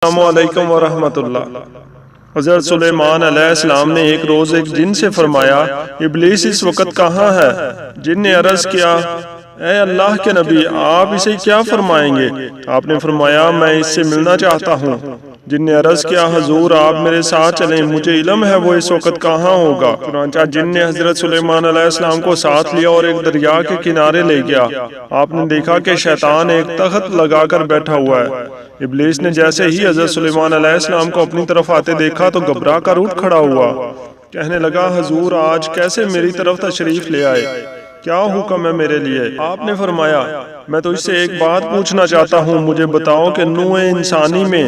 السلام علیکم ورحمۃ اللہ۔ حضرت سلیمان علیہ السلام نے ایک روز ایک جن سے فرمایا، ابلیس اس وقت کہاں ہے؟ جن نے عرض کیا، اے اللہ کے نبی، آپ اسے کیا فرمائیں گے؟ آپ نے فرمایا، میں اس سے ملنا چاہتا ہوں۔ جن نے عرض کیا، حضور آپ میرے ساتھ چلیں، مجھے علم ہے وہ اس وقت کہاں ہوگا۔ چنانچہ جن نے حضرت سلیمان علیہ السلام کو ساتھ لیا اور ایک دریا کے کنارے لے گیا۔ آپ نے دیکھا کہ شیطان ایک تخت لگا کر بیٹھا ہوا ہے۔ ابلیس نے جیسے ہی حضرت سلیمان علیہ السلام کو اپنی طرف آتے دیکھا تو گھبرا کر اٹھ کھڑا ہوا، کہنے لگا، حضور آج کیسے میری طرف تشریف لے آئے؟ کیا حکم ہے میرے لیے؟ آپ نے فرمایا، میں تو اس سے ایک بات پوچھنا چاہتا ہوں، مجھے بتاؤ کہ نوع انسانی میں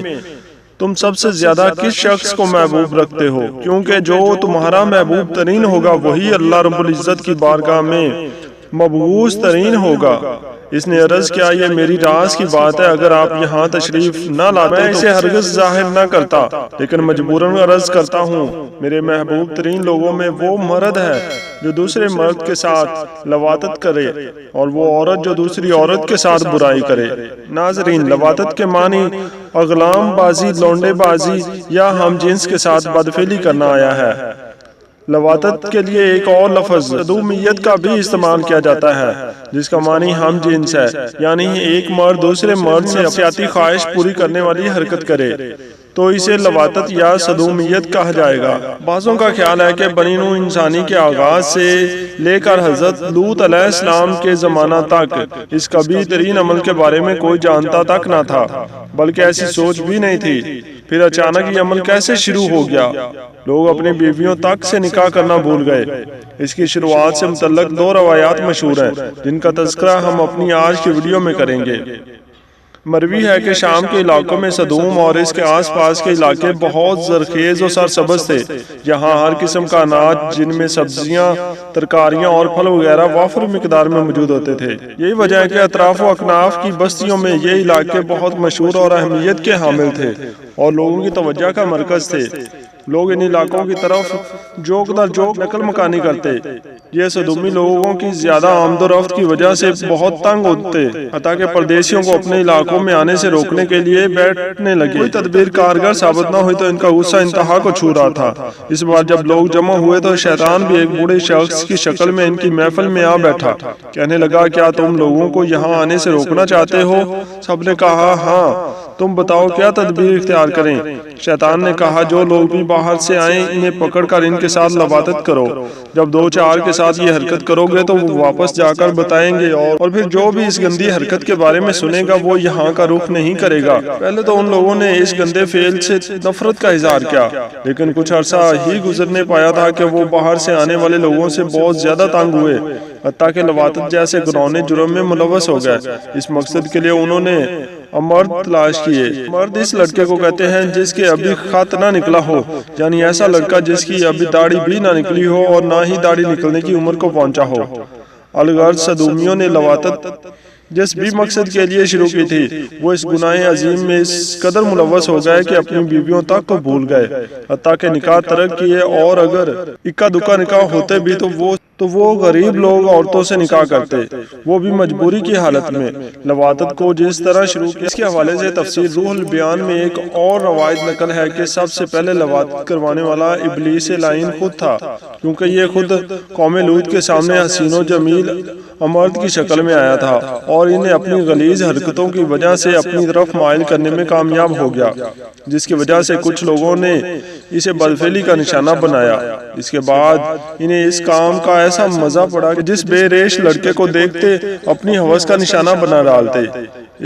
تم سب سے زیادہ کس شخص کو محبوب رکھتے ہو؟ کیونکہ جو تمہارا محبوب ترین ہوگا وہی اللہ رب العزت کی بارگاہ میں مبعوث ترین ہوگا۔ اس نے عرض کیا، یہ میری راز کی بات ہے، اگر آپ یہاں تشریف نہ لاتے میں اسے ہرگز ظاہر نہ کرتا، لیکن مجبوراً عرض کرتا ہوں، میرے محبوب ترین لوگوں میں وہ مرد ہے جو دوسرے مرد کے ساتھ لواطت کرے، اور وہ عورت جو دوسری عورت کے ساتھ برائی کرے۔ ناظرین، لواطت کے معنی اغلام بازی، لونڈے بازی یا ہم جنس کے ساتھ بدفعلی کرنا آیا ہے۔ لواطت کے لیے ایک اور لفظ صدومیت کا بھی استعمال کیا جاتا ہے، جس کا معنی ہم جنس ہے، یعنی ایک مرد دوسرے مرد سے جنسیاتی خواہش پوری کرنے والی حرکت کرے تو اسے لواطت یا صدومیت کہا جائے گا۔ بعضوں کا خیال ہے کہ بنی نوع انسانی کے آغاز سے لے کر حضرت لوط علیہ السلام کے زمانہ تک اس قبیح ترین عمل کے بارے میں کوئی جانتا تک نہ تھا، بلکہ ایسی سوچ بھی نہیں تھی۔ پھر اچانک یہ عمل کیسے شروع ہو گیا؟ لوگ اپنی بیویوں تک سے نکاح کرنا بھول گئے۔ اس کی شروعات سے متعلق دو روایات مشہور ہیں، جن کا تذکرہ ہم اپنی آج کی ویڈیو میں کریں گے۔ مروی ہے کہ شام کے علاقوں میں سدوم اور اس کے آس پاس کے علاقے بہت زرخیز و سرسبز تھے۔ یہاں ہر قسم کا اناج، جن میں سبزیاں، ترکاریاں اور پھل وغیرہ وافر مقدار میں موجود ہوتے تھے۔ یہی وجہ ہے کہ اطراف و اکناف کی بستیوں میں یہ علاقے بہت مشہور اور اہمیت کے حامل تھے اور لوگوں کی توجہ کا مرکز تھے۔ لوگ ان علاقوں کی طرف جوک در جوک نقل مکانی کرتے۔ یہ سدومی لوگوں کی زیادہ آمد و رفت کی وجہ سے بہت تنگ ہوتے، حتیٰ کہ پردیسیوں کو اپنے علاقوں میں آنے سے روکنے کے لیے بیٹھنے لگے۔ کوئی تدبیر کارگر ثابت نہ ہوئی تو ان کا غصہ انتہا کو چھو رہا تھا۔ اس بار جب لوگ جمع ہوئے تو شیطان بھی ایک بوڑھے شخص کی شکل میں ان کی محفل میں آ بیٹھا، کہنے لگا، کیا تم لوگوں کو یہاں آنے سے روکنا چاہتے ہو؟ سب نے کہا، ہاں، تم بتاؤ کیا تدبیر اختیار کریں؟ شیطان نے کہا، جو لوگ بھی باہر سے آئیں انہیں پکڑ کر ان کے ساتھ لواطت کرو۔ جب دو چار کے ساتھ یہ حرکت کرو گے تو وہ واپس جا کر بتائیں گے، اور پھر جو بھی اس گندی حرکت کے بارے میں سنے گا وہ یہاں کا رخ نہیں کرے گا۔ پہلے تو ان لوگوں نے اس گندے فعل سے نفرت کا اظہار کیا، لیکن کچھ عرصہ ہی گزرنے پایا تھا کہ وہ باہر سے آنے والے لوگوں سے بہت زیادہ تنگ ہوئے، حتیٰ کہ لواطت جیسے گناہوں جرم میں ملوث ہو گئے۔ اس مقصد کے لیے انہوں نے مرد تلاش کیے۔ مرد اس لڑکے کو کہتے ہیں جس کے ابھی خط نہ نکلا ہو، یعنی ایسا لڑکا جس کی ابھی داڑھی بھی نہ نکلی ہو اور نہ ہی داڑھی نکلنے کی عمر کو پہنچا ہو۔ الغرض صدومیوں نے لواطت جس بھی مقصد کے لیے شروع کی تھی، وہ اس گناہ عظیم میں اس قدر ملوث ہو گئے کہ اپنی بیویوں تک کو بھول گئے، حتیٰ کہ نکاح ترک کیے، اور اگر اکا دکا نکاح ہوتے بھی تو وہ غریب لوگ عورتوں سے نکاح کرتے، وہ بھی مجبوری کی حالت میں۔ لواطت کو جس طرح شروع کیا، اس کے حوالے سے تفسیر روح البیان میں ایک اور روایت نقل ہے کہ سب سے پہلے لواطت کروانے والا ابلیس لعین خود تھا، کیونکہ یہ خود قوم لوط کے سامنے حسین و جمیل مرد کی شکل میں آیا تھا اور انہیں اپنی غلیظ حرکتوں کی وجہ سے اپنی طرف مائل کرنے میں کامیاب ہو گیا، جس کی وجہ سے کچھ لوگوں نے اسے بدفعلی کا نشانہ بنایا۔ اس کے بعد انہیں اس کام کا ایسا مزہ پڑا کہ جس بے ریش لڑکے کو دیکھتے اپنی ہوس کا نشانہ بنا ڈالتے۔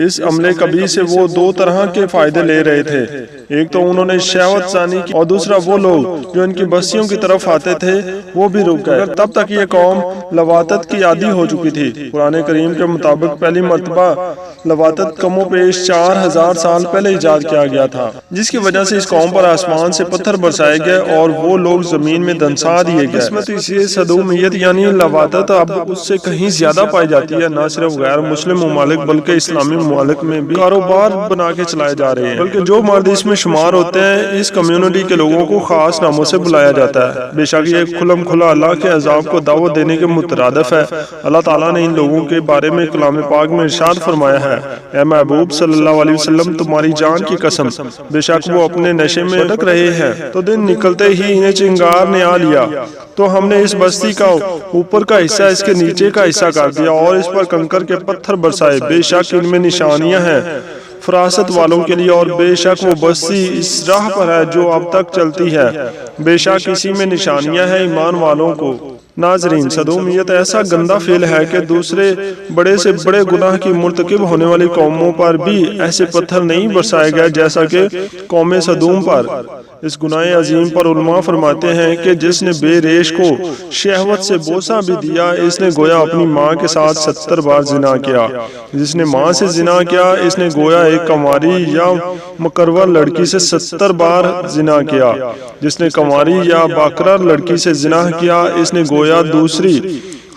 اس عملے کبھی سے وہ دو طرح کے فائدے لے رہے تھے، ایک تو انہوں نے شہوت ثانی کی، اور دوسرا وہ لوگ جو ان کی بستیوں کی طرف آتے تھے وہ بھی رک گئے۔ تب تک یہ قوم لواطت کی عادی ہو چکی تھی۔ قرآن کریم کے مطابق پہلی مرتبہ لواطت کم و بیش 4000 سال پہلے ایجاد کیا گیا تھا، جس کی وجہ سے اس قوم پر آسمان سے پتھر برسائے گئے اور وہ لوگ زمین میں دنسا دیے گئے۔ اس میں تو اسی صدومیت یعنی لواطت اب اس سے کہیں زیادہ پائی جاتی ہے۔ نہ صرف غیر مسلم ممالک بلکہ اسلامی ممالک میں بھی کاروبار بنا کے چلائے جا رہے ہیں، بلکہ جو مرد اس میں میں شمار ہوتے ہیں، اس کمیونٹی کے لوگوں کو خاص ناموں سے بلایا جاتا ہے۔ بے شک یہ کھلم کھلا اللہ کے عذاب کو دعوت دینے کے مترادف ہے۔ اللہ تعالیٰ نے ان لوگوں کے بارے میں کلام پاک میں ارشاد فرمایا ہے، اے محبوب صلی اللہ علیہ وسلم، تمہاری جان کی قسم، بے شک وہ اپنے نشے میں بھٹک رہے ہیں، تو دن نکلتے ہی انہیں چنگار نے آ لیا، تو ہم نے اس بستی کا اوپر کا حصہ اس کے نیچے کا حصہ کر دیا اور اس پر کنکر کے پتھر برسائے۔ بے شک ان میں نشانیاں ہیں فراست والوں کے لیے، اور بے شک وہ بستی اس راہ پر ہے جو اب تک چلتی ہے، بے شک اسی میں نشانیاں ہیں ایمان والوں کو۔ ناظرین، صدومیت ایسا گندا فعل ہے کہ دوسرے بڑے سے بڑے گناہ کی مرتکب ہونے والی قوموں پر بھی ایسے پتھر نہیں برسائے گئے جیسا کہ قوم صدوم پر۔ اس گناہ عظیم پر علماء فرماتے ہیں کہ جس نے بے ریش کو شہوت سے بوسہ بھی دیا، اس نے گویا اپنی ماں کے ساتھ 70 بار زنا کیا۔ جس نے ماں سے زنا کیا، اس نے گویا ایک کنواری یا مقرر لڑکی سے 70 بار زنا کیا۔ جس نے کنواری یا باکرہ لڑکی سے زنا کیا، اس نے گویا دوسری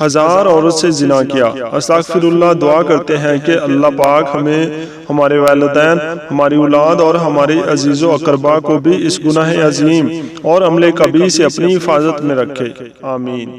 1000 عورت سے زنا کیا۔ استغفر اللہ، دعا کرتے ہیں کہ اللہ پاک ہمیں، ہمارے والدین، ہماری اولاد اور ہمارے عزیز و اقربا کو بھی اس گناہ عظیم اور عمل کبیح سے اپنی حفاظت میں رکھے، آمین۔